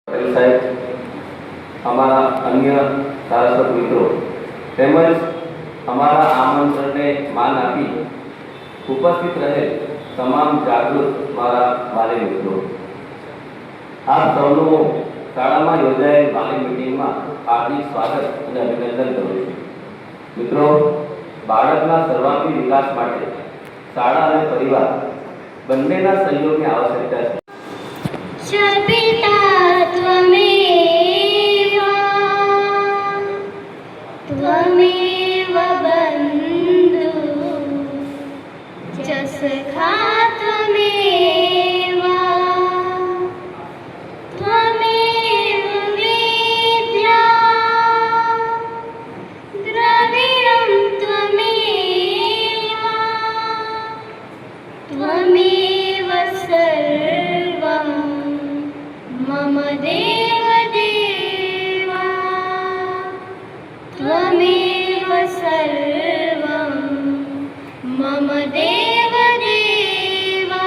પટેલ સાહેબ, અમારા અન્ય ધારાસભ્ય મિત્રો તેમજ અમારા આમંત્રણને માન આપી ઉપસ્થિત રહેલ તમામ જાગૃત મારા વાલી મિત્રો, આપ સૌનું શાળામાં યોજાયેલ વાલી મિટિંગમાં હાર્દિક સ્વાગત અને અભિનંદન કરું છું. મિત્રો, બાળકના સર્વાંગી વિકાસ માટે શાળા અને પરિવાર બંનેના સહયોગની આવશ્યકતા છે. त्वमेव बन्धु च सखा त्वमेव विद्या द्रविणं त्वमेव सर्वं मम देवदेवा त्वमेव सर्वं मम देवदेवा.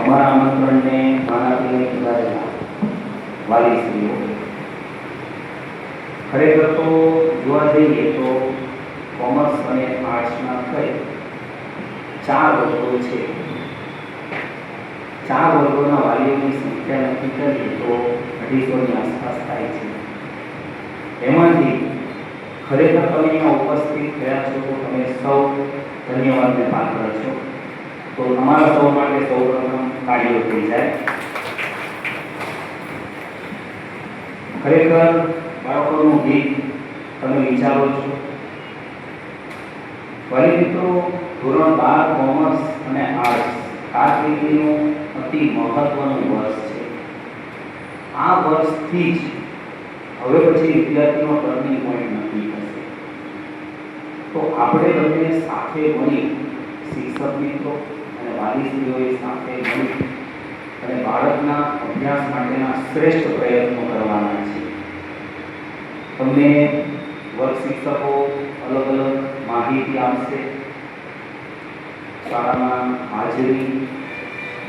અમારા આમંત્રણને માન આપીને પધારેલા વાલીશ્રીઓ, ખરેખર તો જોવા જઈએ તો કોમર્સ અને આર્ટ્સના થઈ 4 વર્ગો છે. 4 વર્ગોના વાલીઓની સંખ્યા નક્કી કરીએ તો 250ની આસપાસ થાય છે. એમાંથી ખરેખર તમે અહીંયા ઉપસ્થિત થયા છો તો તમે સૌ ધન્યવાદને પાત્ર છો. તો તમારા સૌ માટે સૌપ્રથમ કાર્યો થઈ જાય. ખરેખર બાળકોનું ગીત તમે વિચારો છો. વાલી મિત્રો, ધોરણ 12 કોમર્સ અને આર્ટ્સ કારકિર્દીનું અતિ મહત્વનું વર્ષ છે. આ વર્ષથી જ હવે પછી વિદ્યાર્થીનો ટર્નિંગ પોઈન્ટ નક્કી થશે. તો આપણે બંને સાથે મળી, શિક્ષક મિત્રો અને વાલીશ્રીઓએ સાથે મળી અને બાળકના અભ્યાસ માટેના શ્રેષ્ઠ પ્રયત્નો કરવાના છે. તમને વર્ગ શિક્ષકો અલગ અલગ માહિતી આપશે. શાળામાં હાજરી,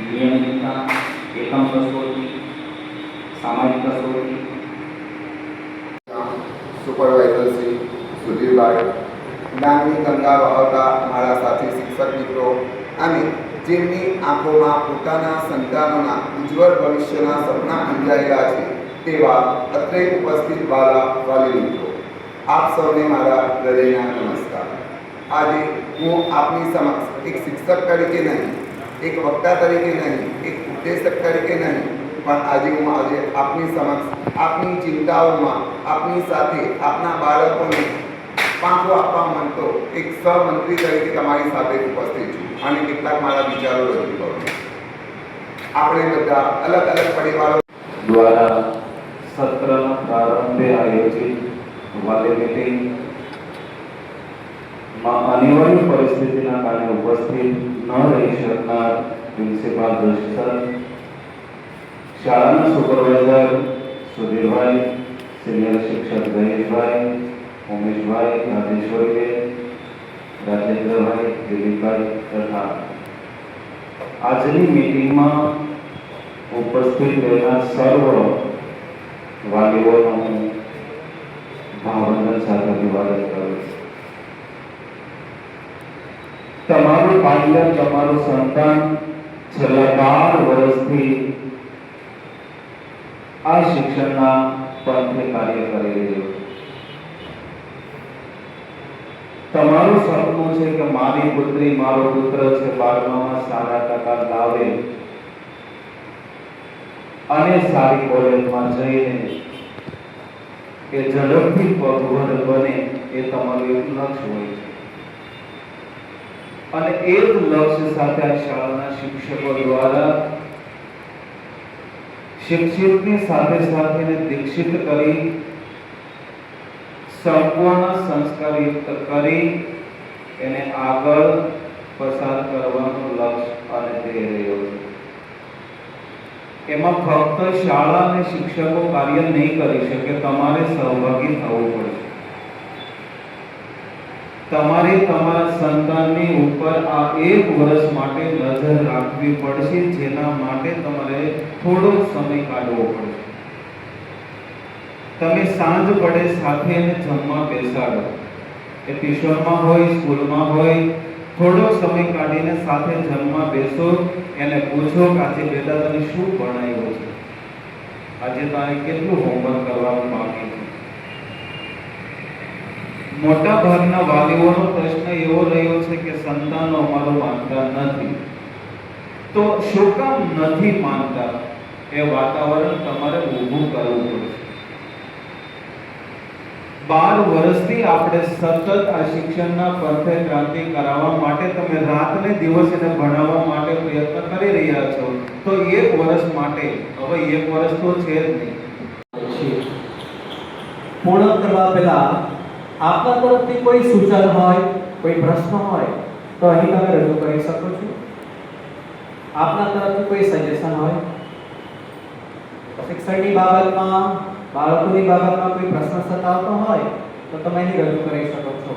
નિયમિતતા, એકમ કસોટી, સામાજિક કસોટી. સુપરવાઇઝર શ્રી સુધીરભાઈ, જ્ઞાનની ગંગા વહાવતા મારા સાથી શિક્ષક મિત્રો અને જેમની આંખોમાં પોતાના સંતાનોના ઉજ્જવળ ભવિષ્યના સપના અંજાયેલા છે તેવા અત્રે ઉપસ્થિત વાલા વાલી મિત્રો, આપ સૌને મારા હૃદયના નમસ્કાર. આજે હું આપની સમક્ષ એક શિક્ષક તરીકે નહીં, એક વક્તા તરીકે નહીં, એક ઉદ્દેશક તરીકે નહીં, પણ આજે આપની સમક્ષ આપની ચિંતાઓમાં આપની સાથે આપના બાળકોને પાંખો આપવા માંગતો એક સહમંત્રી તરીકે તમારી સાથે ઉપસ્થિત છું અને કેટલાક મારા વિચારો રજૂ કરું. આપણે બધા અલગ અલગ પરિવારો દ્વારા સત્રના પ્રારંભે આયોજિત વાલી મિટિંગમાં અનિવાર્ય પરિસ્થિતિના કારણે ઉપસ્થિત ન રહી શકનાર પ્રિન્સિપાલ દર્શક, શાળાના સુપરવાઇઝર સુધીરભાઈ, સિનિયર શિક્ષક ગણેશભાઈ, ઉમેશભાઈ, રાજેશ્વરીબેન, રાજેન્દ્રભાઈ, દિલીપભાઈ તથા આજની મીટિંગમાં ઉપસ્થિત રહેલા સર્વ વાલીઓનો હું ભાવવંદન સાથે અભિવાદન કરું છું. તમારું બાળક, તમારું સંતાન છેલ્લા 12 વર્ષથી આ શિક્ષણના પંથે કાર્ય કરી રહ્યું છે. તમારું સપનું છે કે મારી પુત્રી, મારો પુત્ર છે 12માં સારા ટકા લાવે અને સારી કોલેજમાં જઈને એ ઝડપથી પગભર બને, એ તમારું એક લક્ષ્ય હોય છે. અને એ જ લક્ષ્ય સાથે આ શાળાના શિક્ષકો દ્વારા શિક્ષિતની સાથે સાથે દીક્ષિત કરી સંપૂર્ણ સંસ્કારયુક્ત કરી એને આગળ પસાર કરવાનું લક્ષ્ય અને ધ્યેય રહ્યો છે. એમાં ફક્ત શાળા અને શિક્ષકો કાર્ય નહીં કરી શકે, તમારે સહભાગી થવું પડશે. તમારે તમારા સંતાનની ઉપર આ 1 વર્ષ માટે નજર રાખવી પડશે, જેના માટે તમારે થોડો સમય કાઢવો પડશે. તમે સાંજ પડે સાથે એને જમવા બેસાડો, એ ટ્યુશનમાં હોય, સ્કૂલમાં હોય, થોડો સમય કાઢીને સાથે જમવા બેસો. એને પૂછો કે આજે બેટા તને શું ભણાવ્યું છે, આજે તારે કેટલું હોમવર્ક કરવાનું બાકી છે. મોટા ભાગના વાલીઓનો પ્રશ્ન એવો રહ્યો છે કે સંતાનો અમારું માનતા નથી. તો શું કામ નથી માનતા, એ વાતાવરણ તમારે ઊભું કરવું પડશે. 12 વર્ષથી આપણે સતત આ શિક્ષણના પંથે ક્રાંતિ કરાવવા માટે તમે રાતને દિવસ એને ભણાવવા માટે પ્રયત્ન કરી રહ્યા છો. તો 1 વર્ષ માટે, હવે 1 વર્ષ તો છે જ નહીં. પૂર્ણ કરવા પહેલા આપના તરફથી કોઈ સૂચન હોય, કોઈ પ્રશ્ન હોય તો અહીં તમે રજૂ કરી શકો છો. આપના તરફથી કોઈ સજેશન હોય, શિક્ષણની બાબતમાં, બાળકોની બાબતમાં કોઈ પ્રશ્ન સતાવતો હોય તો તમે અહીં રજૂ કરી શકો છો.